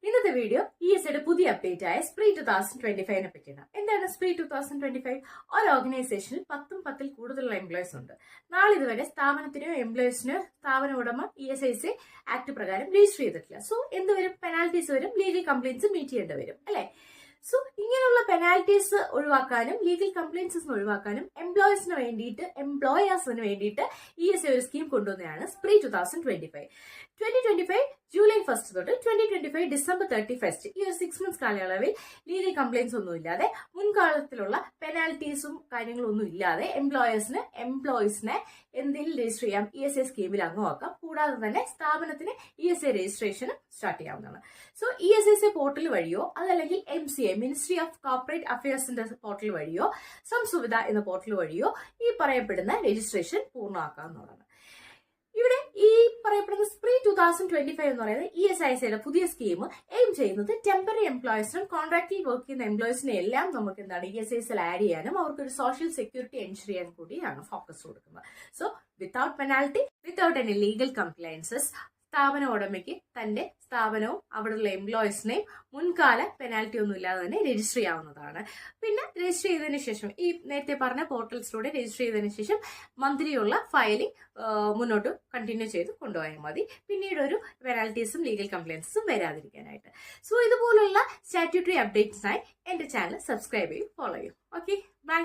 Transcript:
ഇന്നത്തെ വീഡിയോ ESയുടെ പുതിയ അപ്ഡേറ്റ് ആയ സ്പ്രീ 2025 പറ്റിയാണ്. എന്താണ് സ്പ്രീ 2025? ഒരു ഓർഗനൈസേഷനിൽ 10 കൂടുതലുള്ള എംപ്ലോയീസ് ഉണ്ട്. നാളിതുവരെ സ്ഥാപനത്തിനോ എംപ്ലോയീസിനോ സ്ഥാപന ഉടമ ESIC ആക്ട് പ്രകാരം രജിസ്റ്റർ ചെയ്തിട്ടില്ല. സോ എന്തുവരും? പെനാൽറ്റീസ് വരും, ലീഗൽ കംപ്ലയിൻസ് മീറ്റ് ചെയ്യേണ്ടി വരും അല്ലെ? സോ ഇങ്ങനെയുള്ള പെനാൽറ്റീസ് ഒഴിവാക്കാനും ലീഗൽ കംപ്ലയിൻസസ് ഒഴിവാക്കാനും എംപ്ലോയേഴ്സിന് വേണ്ടിയിട്ട് ESI ഒരു സ്കീം കൊണ്ടുവന്നതാണ് സ്പ്രീ 2025. 2025 ജൂലൈ 1 തൊട്ട് 2025 ഡിസംബർ 31 ഈ ഒരു 6 months കാലയളവിൽ ലീഗൽ കംപ്ലയിൻസ് ഒന്നും ഇല്ലാതെ മുൻകാലത്തിലുള്ള പെനാൽറ്റീസും കാര്യങ്ങളും ഒന്നും ഇല്ലാതെ എംപ്ലോയീസിനെ എന്തെങ്കിലും രജിസ്റ്റർ ചെയ്യാം, ESI സ്കീമിൽ അംഗമാക്കാം. കൂടാതെ തന്നെ സ്ഥാപനത്തിന് ESI രജിസ്ട്രേഷനും സ്റ്റാർട്ട് ചെയ്യാവുന്നതാണ്. സോ ESIC പോർട്ടൽ വഴിയോ അതല്ലെങ്കിൽ MCA മിനിസ്ട്രി ഓഫ് കോർപ്പറേറ്റ് അഫയേഴ്സിന്റെ പോർട്ടൽ വഴിയോ സംസുവിധ എന്ന പോർട്ടൽ വഴിയോ ഈ പറയപ്പെടുന്ന രജിസ്ട്രേഷൻ പൂർണ്ണമാക്കാവുന്നതാണ്. ഇവിടെ ഈ പറയപ്പെടുന്ന സ്പ്രീ 2025 എന്ന് പറയുന്നത് ESICയുടെ പുതിയ സ്കീം എയിം ചെയ്യുന്നത് ടെമ്പററി എംപ്ലോയീസിനും കോൺട്രാക്റ്റിൽ വർക്ക് ചെയ്യുന്ന എംപ്ലോയീസിനെ എല്ലാം നമുക്ക് എന്താണ് ESICയിൽ ആഡ് ചെയ്യാനും അവർക്കൊരു സോഷ്യൽ സെക്യൂരിറ്റി എൻഷുർ ചെയ്യാൻ കൂടിയാണ് ഫോക്കസ് കൊടുക്കുന്നത്. So without penalty, without any legal compliances സ്ഥാപന ഉടമയ്ക്ക് തന്റെ സ്ഥാപനവും അവിടെയുള്ള എംപ്ലോയീസിനെയും മുൻകാല പെനാൽറ്റി ഒന്നും ഇല്ലാതെ തന്നെ രജിസ്റ്റർ ചെയ്യാവുന്നതാണ്. പിന്നെ രജിസ്റ്റർ ചെയ്തതിനു ശേഷം ഈ നേരത്തെ പറഞ്ഞ പോർട്ടൽസിലൂടെ രജിസ്റ്റർ ചെയ്തതിനു ശേഷം മന്ത്ലിയുള്ള ഫയലിംഗ് മുന്നോട്ട് കണ്ടിന്യൂ ചെയ്ത് കൊണ്ടുപോയാൽ മതി. പിന്നീട് ഒരു പെനാൽറ്റീസും ലീഗൽ കംപ്ലയിൻസും വരാതിരിക്കാനായിട്ട്. സോ ഇതുപോലുള്ള സ്റ്റാറ്റ്യൂട്ടറി അപ്ഡേറ്റ്സിനായി എന്റെ ചാനൽ സബ്സ്ക്രൈബ് ചെയ്യും, ഫോളോ ചെയ്യും. Okay, by.